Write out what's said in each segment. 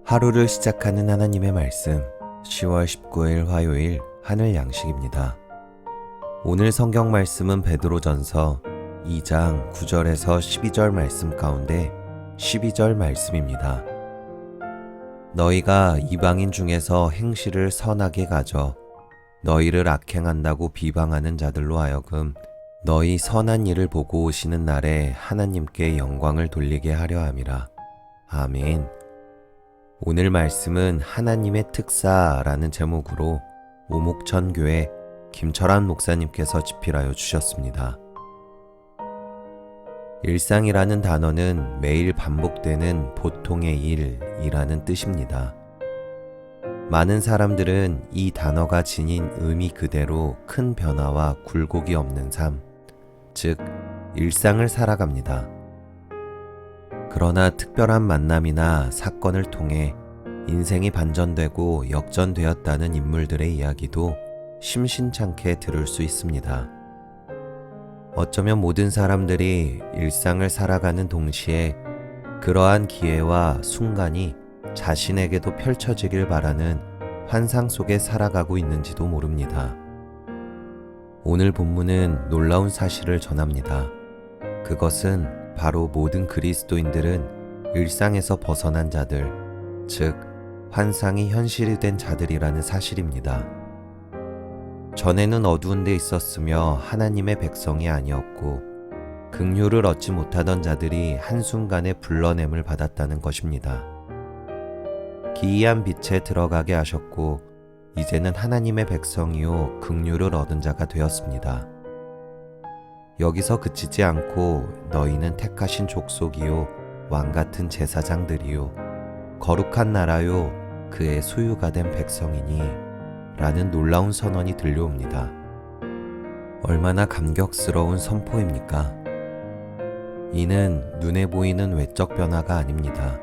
하루를 시작하는 하나님의 말씀 10월 19일 화요일 하늘 양식입니다. 오늘 성경 말씀은 베드로전서 2장 9절에서 12절 말씀 가운데 12절 말씀입니다. 너희가 이방인 중에서 행실을 선하게 가져 너희를 악행한다고 비방하는 자들로 하여금 너희 선한 일을 보고 오시는 날에 하나님께 영광을 돌리게 하려 함이라. 아멘. 오늘 말씀은 하나님의 특사라는 제목으로 오목천교회 김철환 목사님께서 집필하여 주셨습니다. 일상이라는 단어는 매일 반복되는 보통의 일이라는 뜻입니다. 많은 사람들은 이 단어가 지닌 의미 그대로 큰 변화와 굴곡이 없는 삶, 즉 일상을 살아갑니다. 그러나 특별한 만남이나 사건을 통해 인생이 반전되고 역전되었다는 인물들의 이야기도 심심찮게 들을 수 있습니다. 어쩌면 모든 사람들이 일상을 살아가는 동시에 그러한 기회와 순간이 자신에게도 펼쳐지길 바라는 환상 속에 살아가고 있는지도 모릅니다. 오늘 본문은 놀라운 사실을 전합니다. 그것은 바로 모든 그리스도인들은 일상에서 벗어난 자들, 즉 환상이 현실이 된 자들이라는 사실입니다. 전에는 어두운 데 있었으며 하나님의 백성이 아니었고 긍휼을 얻지 못하던 자들이 한순간에 불러냄을 받았다는 것입니다. 기이한 빛에 들어가게 하셨고 이제는 하나님의 백성이요 긍휼을 얻은 자가 되었습니다. 여기서 그치지 않고 너희는 택하신 족속이요 왕같은 제사장들이요 거룩한 나라요 그의 소유가 된 백성이니 라는 놀라운 선언이 들려옵니다. 얼마나 감격스러운 선포입니까? 이는 눈에 보이는 외적 변화가 아닙니다.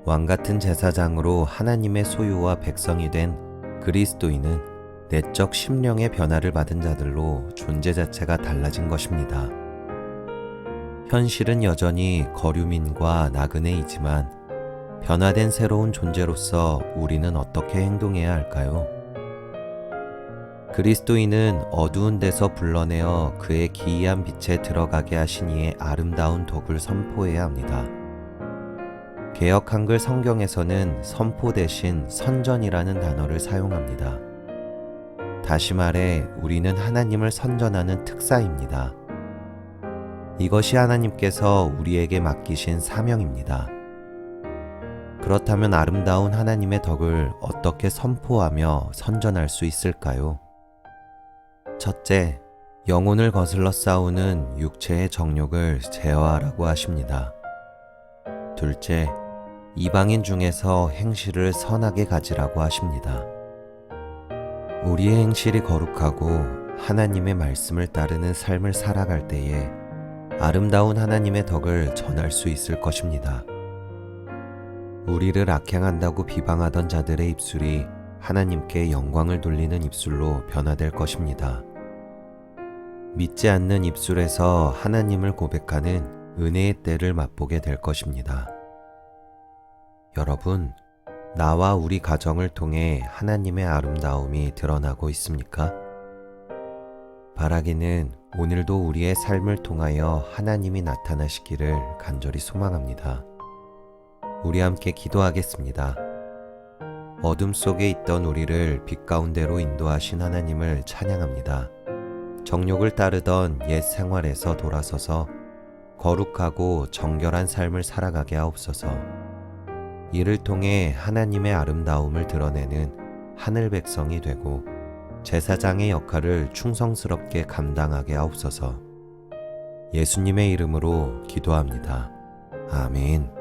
왕같은 제사장으로 하나님의 소유와 백성이 된 그리스도인은 내적 심령의 변화를 받은 자들로 존재 자체가 달라진 것입니다. 현실은 여전히 거류민과 나그네이지만 변화된 새로운 존재로서 우리는 어떻게 행동해야 할까요? 그리스도인은 어두운 데서 불러내어 그의 기이한 빛에 들어가게 하신 이의 아름다운 덕을 선포해야 합니다. 개역 한글 성경에서는 선포 대신 선전이라는 단어를 사용합니다. 다시 말해 우리는 하나님을 선전하는 특사입니다. 이것이 하나님께서 우리에게 맡기신 사명입니다. 그렇다면 아름다운 하나님의 덕을 어떻게 선포하며 선전할 수 있을까요? 첫째, 영혼을 거슬러 싸우는 육체의 정욕을 제어하라고 하십니다. 둘째, 이방인 중에서 행실을 선하게 가지라고 하십니다. 우리의 행실이 거룩하고 하나님의 말씀을 따르는 삶을 살아갈 때에 아름다운 하나님의 덕을 전할 수 있을 것입니다. 우리를 악행한다고 비방하던 자들의 입술이 하나님께 영광을 돌리는 입술로 변화될 것입니다. 믿지 않는 입술에서 하나님을 고백하는 은혜의 때를 맛보게 될 것입니다. 여러분, 나와 우리 가정을 통해 하나님의 아름다움이 드러나고 있습니까? 바라기는 오늘도 우리의 삶을 통하여 하나님이 나타나시기를 간절히 소망합니다. 우리 함께 기도하겠습니다. 어둠 속에 있던 우리를 빛 가운데로 인도하신 하나님을 찬양합니다. 정욕을 따르던 옛 생활에서 돌아서서 거룩하고 정결한 삶을 살아가게 하옵소서. 이를 통해 하나님의 아름다움을 드러내는 하늘 백성이 되고 제사장의 역할을 충성스럽게 감당하게 하옵소서. 예수님의 이름으로 기도합니다. 아멘.